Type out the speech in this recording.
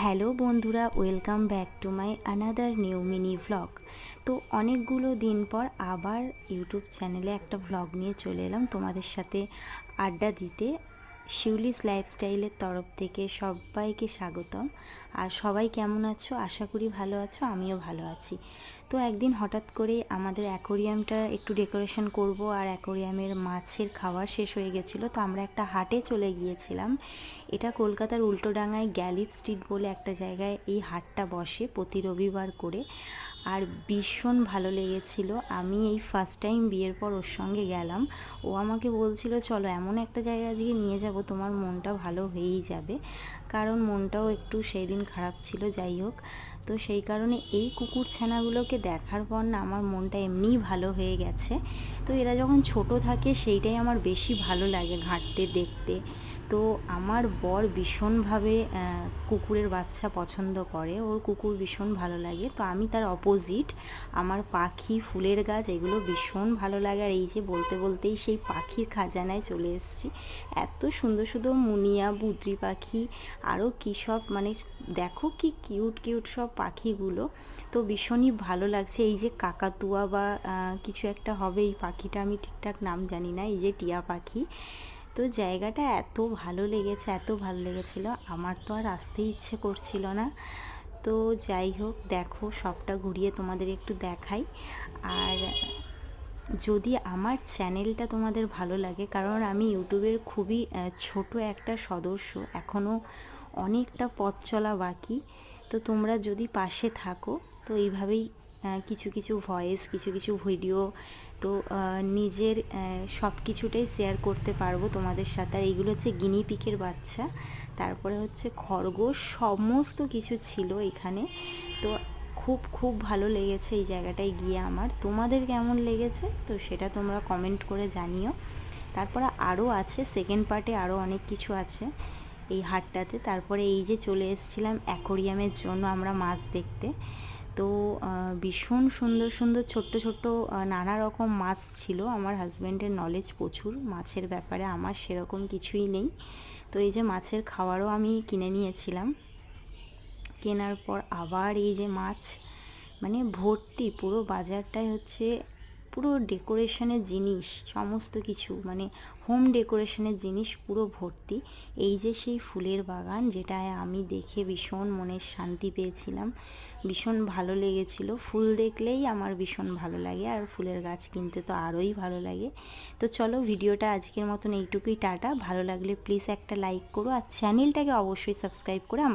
Hello বন্ধুরা, welcome back to my another new mini vlog. তো অনেকগুলো দিন পর আবার ইউটিউব চ্যানেলে একটা ভ্লগ নিয়ে চলে এলাম তোমাদের সাথে আড্ডা দিতে। শিউলিস লাইফস্টাইলের তরফ থেকে সবাইকে স্বাগতম। আর সবাই কেমন আছো? আশা করি ভালো আছো, আমিও ভালো আছি। তো একদিন হঠাৎ করে আমাদের অ্যাকোরিয়ামটা একটু ডেকোরেশন করব, আর অ্যাকোরিয়ামের মাছের খাবার শেষ হয়ে গেছিলো, তো আমরা একটা হাটে চলে গিয়েছিলাম। এটা কলকাতার উল্টোডাঙায় গ্যালিপ স্ট্রিট বলে একটা জায়গায় এই হাটটা বসে প্রতি রবিবার করে। আর ভীষণ ভালো লেগেছিল। আমি এই ফার্স্ট টাইম বিয়ের পর ওর সঙ্গে গেলাম। ও আমাকে বলছিল চলো এমন একটা জায়গায় আজকে নিয়ে যাব, তোমার মনটা ভালো হয়েই যাবে। কারণ মনটাও একটু সেই দিন খারাপ ছিল, যাই হোক। তো সেই কারণে এই কুকুর ছানাগুলোকে দেখার পর না আমার মনটা এমনিই ভালো হয়ে গেছে। তো এরা যখন ছোট থাকে সেইটাই আমার বেশি ভালো লাগে ঘাঁটতে দেখতে। তো আমার বর ভীষণভাবে কুকুরের বাচ্চা পছন্দ করে, ওর কুকুর ভীষণ ভালো লাগে। তো আমি তার অপোজিট, আমার পাখি, ফুলের গাছ এগুলো ভীষণ ভালো লাগে। আর এই যে বলতে বলতেই সেই পাখির খাজানায় চলে এসেছি। এত সুন্দর সুন্দর মুনিয়া, বুদ্রি পাখি, আরও কী সব, মানে দেখো কি কিউট কিউট সব পাখিগুলো। তো ভীষণই ভালো লাগছে। এই যে কাকাতুয়া বা কিছু একটা হবে এই পাখিটা, আমি ঠিকঠাক নাম জানি না, এই যে টিয়া পাখি। তো জায়গাটা এত ভালো লেগেছে, এত ভালো লেগেছিল, আমার তো আর আসতে ইচ্ছে করছিল না। তো যাই হোক, দেখো সবটা ঘুরিয়ে তোমাদের একটু দেখাই। আর যদি আমার চ্যানেলটা তোমাদের ভালো লাগে, কারণ আমি ইউটিউবের খুবই ছোট একটা সদস্য, এখনও অনেকটা পথ চলা বাকি। তো তোমরা যদি পাশে থাকো তো এইভাবেই কিছু কিছু ভয়েস, কিছু কিছু ভিডিও, তো নিজের সব কিছুটাই শেয়ার করতে পারবো তোমাদের সাথে। আর এইগুলো হচ্ছে গিনিপিকের বাচ্চা, তারপরে হচ্ছে খরগোশ, সমস্ত কিছু ছিল এখানে। তো খুব খুব ভালো লেগেছে এই জায়গাটায় গিয়ে আমার। তোমাদের কেমন লেগেছে তো সেটা তোমরা কমেন্ট করে জানিও। তারপরে আরও আছে, সেকেন্ড পার্টে আরও অনেক কিছু আছে এই হাটটাতে। তারপরে এই যে চলে এসেছিলাম অ্যাকোরিয়ামের জন্য আমরা মাছ দেখতে। তো ভীষণ সুন্দর সুন্দর ছোট্ট ছোট্ট নানা রকম মাছ ছিল। আমার হাজব্যান্ডের নলেজ প্রচুর মাছের ব্যাপারে, আমার সেরকম কিছুই নেই। তো এই যে মাছের খাবারও আমি কিনে নিয়েছিলাম। কেনার পর আবার এই যে মাছ, মানে ভর্তি পুরো বাজারটাই হচ্ছে পুরো ডেকোরেশনের জিনিস, সমস্ত কিছু মানে হোম ডেকোরেশনের জিনিস পুরো ভর্তি। এই যে সেই ফুলের বাগান, যেটায় আমি দেখে ভীষণ মনের শান্তি পেয়েছিলাম, ভীষণ ভালো লেগেছিল। ফুল দেখলেই আমার ভীষণ ভালো লাগে, আর ফুলের গাছ কিনতে তো আরোই ভালো লাগে। তো চলো, ভিডিওটা আজকের মতন এইটুকুই, টাটা। ভালো লাগলে প্লিজ একটা লাইক করো, আর চ্যানেলটাকে অবশ্যই সাবস্ক্রাইব করে